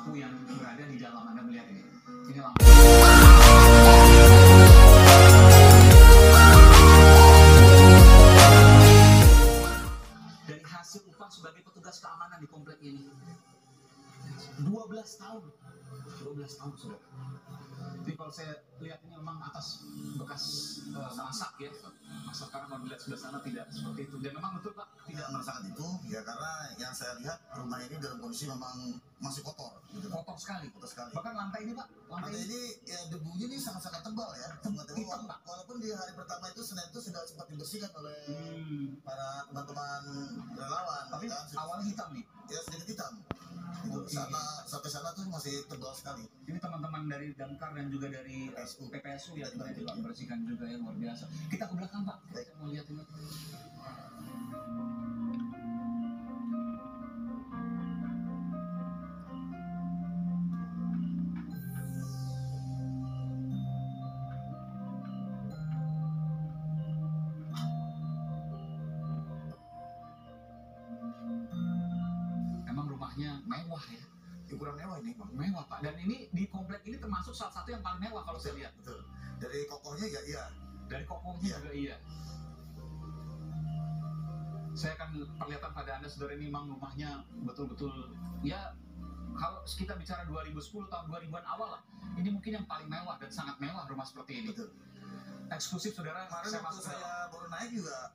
lampu yang berada di dalam. Anda melihat ini. Ini lampu. Dari hasil upah sebagai petugas keamanan di komplek ini. 12 tahun. 12 tahun sudah. Jadi kalau saya lihat ini memang atas bekas masak ya, masak, karena kalau dilihat sebelah sana tidak seperti itu. Dan memang betul Pak, tidak merasakan itu ya, karena yang saya lihat rumah ini dalam kondisi memang masih kotor gitu. Kotor sekali. Kotor sekali. Bahkan lantai ini Pak, lantai ini ya debunya ini sangat-sangat tebal ya. Hitam Pak. Walaupun di hari pertama itu Senin itu sudah sempat dibersihkan oleh para teman-teman relawan. Tapi awalnya hitam nih. Ya sedikit hitam. Sampai sana tuh masih tebal sekali. Ini teman-teman dari Damkar dan juga dari PPSU yang juga membersihkan juga, yang luar biasa. Kita ke belakang Pak, kita mau lihat ini. Memang rumahnya mewah ya. Ukuran mewah ini Bang. Mewah Pak, dan ini di komplek ini termasuk salah satu yang paling mewah kalau saya lihat. Betul. Dari kokohnya ya iya. Dari kokohnya juga iya. Saya akan perlihatkan pada Anda saudara, ini memang rumahnya betul-betul ya, kalau kita bicara 2010 tahun 2000-an awal lah, ini mungkin yang paling mewah dan sangat mewah rumah seperti ini. Betul. Eksklusif saudara. Kemarin waktu saya baru naik juga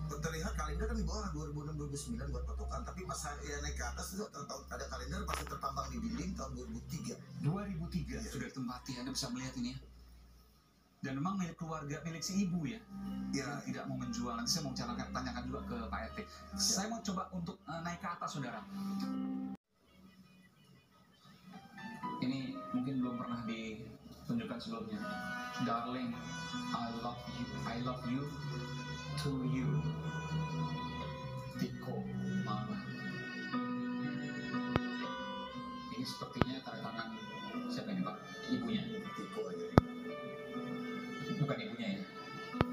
terlihat kalender kan di bawah 2006-2009 buat patokan, tapi pas saya naik ke atas itu ada kalender masih tertampang di dinding tahun 2003. 2003 ya. Sudah ditempati, Anda bisa melihat ini ya. Dan memang milik keluarga, milik si ibu ya. Ya, tidak mau menjual. Nanti saya mau tanyakan juga ke Pak RT. Saya mau coba untuk naik ke atas saudara. Ini mungkin belum pernah ditunjukkan sebelumnya. Darling, I love you to you. Tiko Mama. Ini sepertinya tanda tangan siapa ini Pak? Ibunya. Tiko aja. Bukan ibunya ya?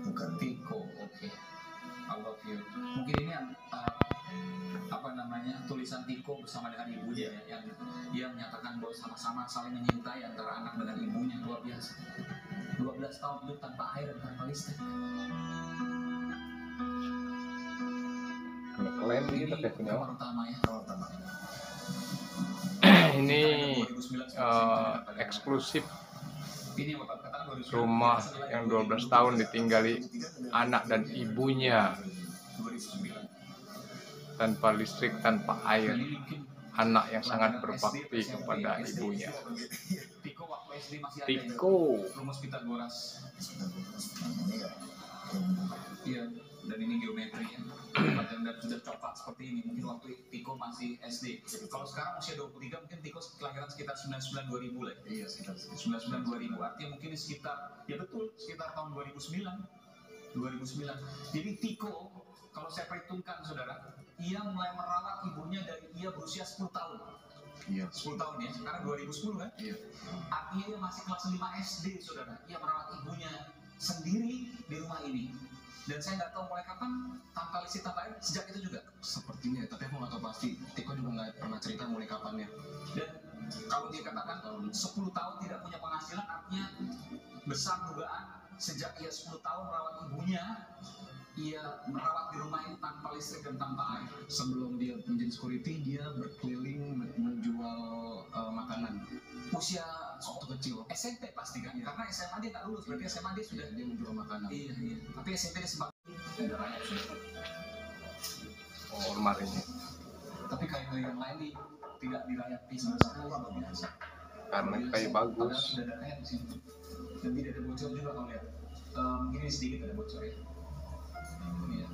Bukan. Tiko, oke. I love you. Mungkin ini apa namanya, tulisan Tiko bersama dengan ibunya ya, yang dia menyatakan bahwa sama-sama saling menyintai antara anak dengan ibunya. Luar biasa. 12 tahun hidup tanpa air dan tanpa listrik. Klaim Ini gitu kamar utama ya. Kamar utama. Ini eksklusif Ini Bapak katakan rumah yang 12 tahun ditinggali anak dan ibunya, 2009. tanpa listrik, tanpa air. Anak yang sangat berbakti kepada ibunya. Tiko waktu SD masih ada. Tiko. Rumus Pitagoras. Iya, dan ini geometri ya. Dan sudah coklat seperti ini. Mungkin waktu Tiko masih SD. Kalau sekarang usia 23, mungkin Tiko kelahiran sekitar 99-2000 lah. Iya, sekitar 99-2000. Artinya mungkin sekitar, ya betul, sekitar tahun 2009. Jadi Tiko, kalau saya perhitungkan saudara, ia mulai merawat ibunya dari ia berusia 10 tahun. Iya. 10 tahun ya, sekarang 2010 kan? Iya. Artinya ia masih kelas 5 SD saudara. Ia merawat ibunya sendiri di rumah ini. Dan saya nggak tahu mulai kapan tanpa listrik tanpa air, sejak itu juga sepertinya, tapi aku nggak tahu pasti. Tiko juga nggak pernah cerita mulai kapannya. Dan kalau dia katakan 10 tahun tidak punya penghasilan, artinya besar dugaan sejak ia 10 tahun merawat ibunya, ia merawat di rumah ini tanpa listrik dan tanpa air. Sebelum dia menjadi security, dia berkeliling menjual makanan. Usia waktu kecil, SMP pasti kan, karena SMA dia nggak lulus, berarti SMA dia sudah dia menjual makanan. Iya. Tapi SMP dia sempat ada rakyat sudah. Oh, lemari ini. Tapi kayu yang lain tidak dirayati sama sekali, luar biasa. Karena kayu bagus. Sudah ada kayak di sini. Dan tidak ada bocor juga kalau lihat. Ini sedikit ada bocor ya. Iya.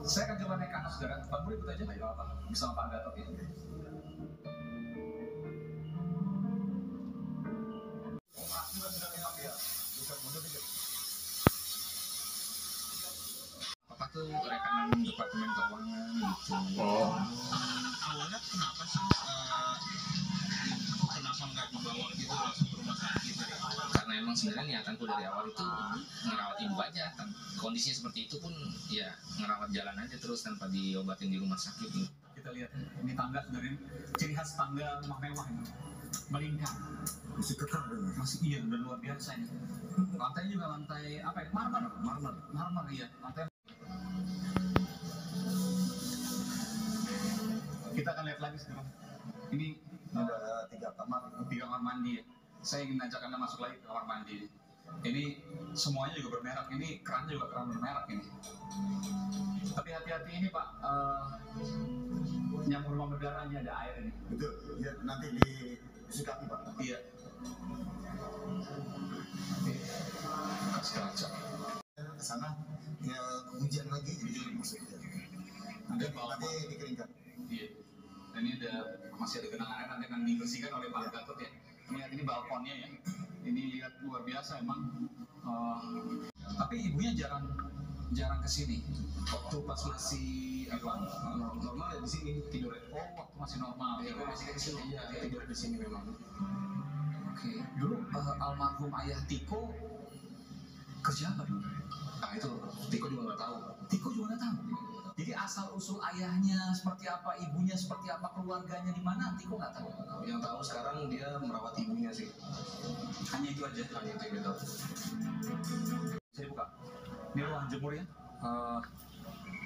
Saya akan coba naik ke atas saudara. Pak Budi ikut aja, ayo apa? Bersama Pak Gatot ya. Apa tuh rekanan departemen keuangan gitu. Oh. Awalnya kenapa sih kenapa nggak dibawa gitu langsung ke rumah sakit dari awal? Karena emang sebenarnya niatanku dari awal itu ngerawat ibu aja kan. Kondisinya seperti itu pun ya ngerawat jalan aja terus tanpa diobatin di rumah sakit. Kita lihat ini tangga sebenarnya ciri khas tangga rumah mewah ini. Melingkar. Masih kekar dong. Masih iya udah luar biasa ini. Lantainya juga lantai apa ya? Marmer iya. Lantai. Kita akan lihat lagi sekarang. Ini Ada 3 kamar. 3 kamar mandi ya. Saya ingin ajak Anda masuk lagi ke kamar mandi. Ini semuanya juga bermerek. Ini kerannya juga keran bermerek ini. Tapi hati-hati ini Pak, nyamuk rumah berdarah ini ada air ini. Betul. Ya, nanti disikapi Pak. Iya. Kasih kaca. Ke sana ya hujan lagi jadi masuk. Ada Nanti dikeringkan. Iya. Dan ini masih ada genangan air nanti akan dibersihkan oleh Pak Gatot ya. Lihat ini balkonnya ya. Ini lihat luar biasa emang. Tapi ibunya jarang kesini. Waktu pas masih normal ya di sini tidur. Oh waktu masih normal. Ya, masih di sini. Iya tidur di sini memang. Oke. Dulu almarhum ayah Tiko kerja apa dulu? Nah itu Tiko juga nggak tahu. Tiko juga nggak tahu. Jadi asal usul ayahnya seperti apa, ibunya seperti apa, keluarganya di mana, Tiko nggak tahu. Yang tahu sekarang dia merawat ibunya sih. Hanya itu aja. Hanya itu yang dia tahu. Bisa dibuka. Ini ruang jemur ya.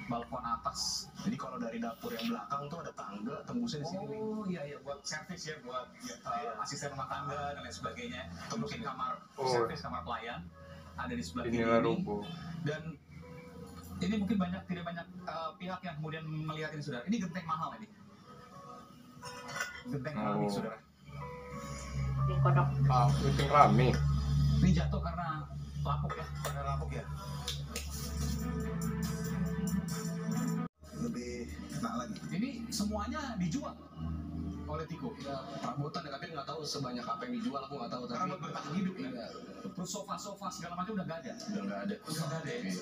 Balkon atas. Jadi kalau dari dapur yang belakang tuh ada tangga tembusnya di sini. nih. Oh iya buat servis ya, buat asisten rumah tangga dan lain sebagainya. Mungkin kamar servis, kamar pelayan ada di sebelah kiri Inilah ini. rubuh. Dan ini mungkin tidak banyak pihak yang kemudian melihat ini saudara. Ini genteng mahal ini. Genteng keramik saudara. Kodok. Itu keramik. Ini jatuh karena lapuk ya. Karena lapuk ya. Lebih kena lagi. Ini semuanya dijual oleh Tiko. Ya, perabotan ya, tapi nggak tahu sebanyak apa yang dijual, aku nggak tahu. Karena Tapi buat bertahan hidup ya. Iya, Terus sofa-sofa segala macam udah nggak ada. udah nggak ada. Udah nggak ada ya.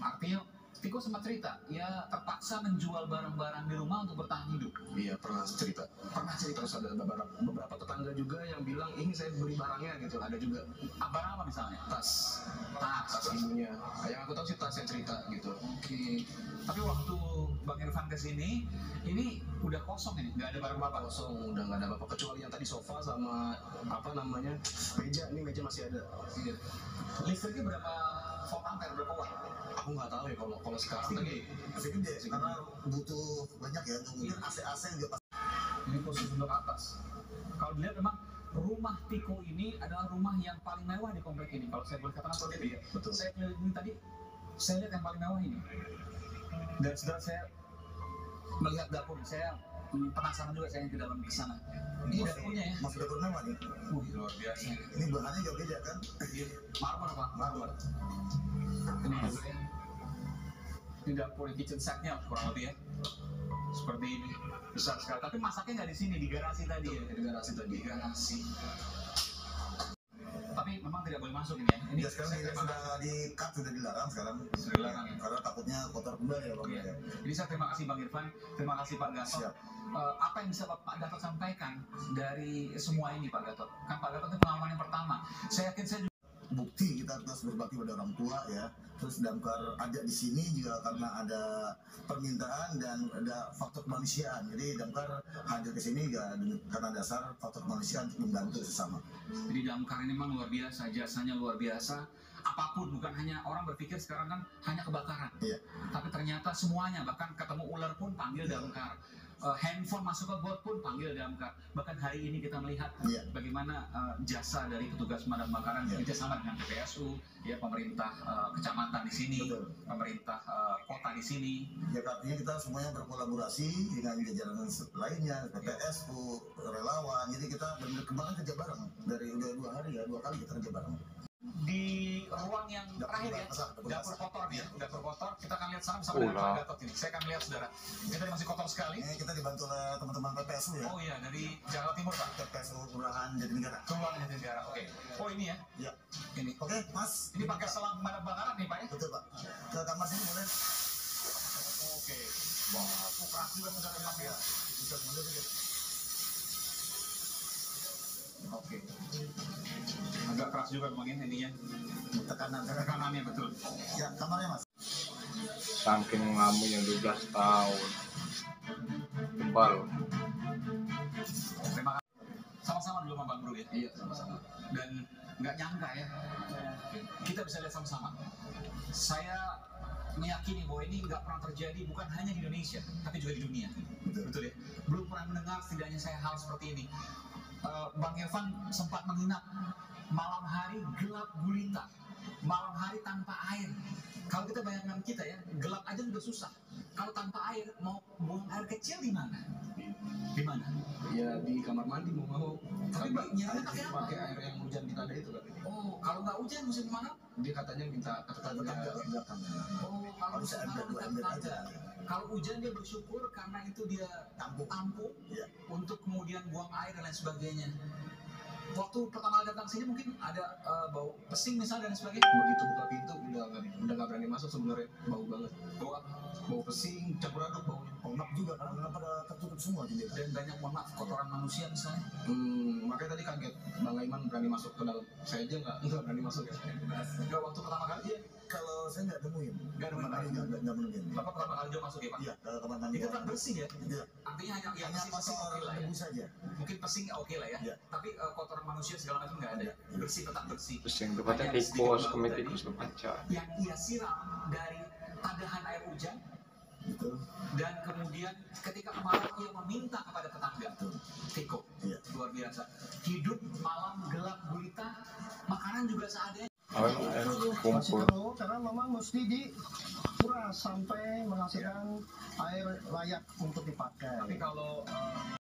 Artinya Tiko sempat cerita, ya terpaksa menjual barang-barang di rumah untuk bertahan hidup. Iya pernah cerita. Pernah cerita Terus ada beberapa tetangga juga yang bilang ini saya beli barangnya gitu. Ada juga barang apa misalnya? tas Tas. ibunya. Yang aku tahu sih tas yang cerita gitu. Oke. Tapi waktu Bang Irfan kesini, ini udah kosong ini, nggak ada barang apa. Kosong, udah nggak ada apa-apa kecuali yang tadi sofa sama apa namanya meja. Ini meja masih ada. Iya. Listriknya berapa volt ampere, berapa watt? Aku nggak tahu ya kalau sekarang tadi. Masih gede karena butuh banyak ya untuk mungkin AC juga pas. Ini khusus untuk atas. Kalau dilihat memang rumah Tiko ini adalah rumah yang paling mewah di komplek ini. Kalau saya boleh katakan seperti itu ya. Betul. Saya keliling tadi, saya lihat yang paling mewah ini. Dan setelah saya melihat dapur, saya penasaran juga saya ke dalam ke sana. Ini dapurnya ya. Masih dapur mewah nih. Luar biasa. Ini bahannya juga beda kan? Marmer apa? Marmer. Ini dapurnya. Ini dapur kitchen setnya kurang lebih ya. Seperti ini. Besar sekali. Tapi masaknya nggak di sini, di garasi tadi ya. Di garasi tadi. Di garasi. Tapi memang tidak boleh masuk ini ya. Ini Ya sekarang ini sudah di-cut, sudah dilarang sekarang. Sudah dilarang ya. Karena takutnya kotor kembali ya Bang. Iya. Ya. Jadi saya terima kasih Bang Irfan, terima kasih Pak Gatot. Siap. Apa yang bisa Pak Gatot sampaikan dari semua ini Pak Gatot? Kan Pak Gatot itu pengalaman yang pertama. Saya yakin saya juga Bukti kita harus berbakti pada orang tua ya. Terus Damkar ada di sini juga karena ada permintaan dan ada faktor kemanusiaan. Jadi Damkar hadir ke sini ya karena dasar faktor kemanusiaan untuk membantu sesama. Jadi Damkar ini memang luar biasa, jasanya luar biasa. Apapun, bukan hanya orang berpikir sekarang kan hanya kebakaran. Iya. Tapi ternyata semuanya, bahkan ketemu ular pun panggil Damkar. Handphone masuk ke got pun panggil Damkar. Bahkan hari ini kita melihat Iya. bagaimana jasa dari petugas pemadam kebakaran kerjasama dengan PPSU, ya pemerintah kecamatan di sini, Betul. pemerintah kota di sini. Ya artinya kita semuanya berkolaborasi dengan jajaran lainnya, PPSU, relawan. Jadi kita benar-benar kemarin kerja bareng dari udah 2 hari ya, 2 kali kita kerja bareng. Di ruang yang Dapur terakhir ya, basah, dapur kotor ya, dapur kotor. Kita akan lihat sama Ulah. dengan Pak Gatot ini. Saya akan lihat saudara, ini tadi masih kotor sekali. Ini kita dibantu oleh teman-teman PPSU ya. Oh iya, dari Jakarta Timur Pak. PPSU Kelurahan Jatinegara. Keluarnya dari negara. Oke. Oh ini ya, Ya. ini. Oke, Mas. Ini pakai selang pemadam kebakaran nih Pak ya? Betul, Pak. Ke kamar sini boleh? Oke. Wah, keras juga saudara Mas ya. Bisa mundur dikit. Oke. Agak keras juga mungkin ininya. Tekanan. Tekanannya betul. Ya, kamarnya Mas. Saking mengamunya 12 tahun. tebal. Terima kasih. Sama-sama dulu sama Bang Bro ya. Iya, sama-sama. Dan nggak nyangka ya, kita bisa lihat sama-sama. Saya meyakini bahwa ini nggak pernah terjadi bukan hanya di Indonesia, tapi juga di dunia. Betul ya. Belum pernah mendengar setidaknya saya hal seperti ini. Bang Irfan sempat menginap malam hari gelap gulita, malam hari tanpa air. Kalau kita bayangkan kita ya, gelap aja juga susah. Kalau tanpa air, mau buang air kecil di mana? Di mana? Ya di kamar mandi mau. Tapi nyiranya pakai apa? Pakai air yang hujan di tanda itu kan. Oh, kalau nggak hujan musim mana? Dia katanya minta ke tetangga. belakang. Oh, kalau Harus musim ada kemarau 2 minta ember tetangga. aja. Kalau hujan dia bersyukur karena itu dia tampung Iya. untuk kemudian buang air dan lain sebagainya. Waktu pertama datang sini mungkin ada bau pesing misalnya dan sebagainya. Begitu buka pintu udah nggak berani masuk sebenarnya, bau banget. Bau pesing, campur aduk baunya. Ongap juga karena pada tertutup semua jendela. Dan banyak mohon maaf kotoran manusia misalnya. Makanya tadi kaget Bang Aiman berani masuk ke dalam. Saya aja nggak berani masuk ya. Enggak waktu pertama kali dia. Kalau saya nggak nemuin, Nggak nemuin. nggak nemuin. Bapak pertama kali juga masuk ya Pak? Iya, ke kamar mandi. Itu kan bersih ya. Iya. Artinya hanya yang Hanya pesing kotor oke lah ya. debu saja. Mungkin pesing oke lah ya. Iya. Tapi kotoran manusia segala macam nggak ada. Iya. Bersih tetap bersih. Terus yang tempatnya Hanya tikus, sedikit kami bau tikus tadi berkaca. yang ia siram dari tadahan air hujan. Betul. Dan kemudian ketika kemarau ia meminta kepada tetangga. Betul. Tiko, Iya. luar biasa. Hidup malam gelap gulita, makanan juga seadanya. Air Masih kumpul. perlu karena memang mesti dikuras sampai menghasilkan air layak untuk dipakai. Tapi kalau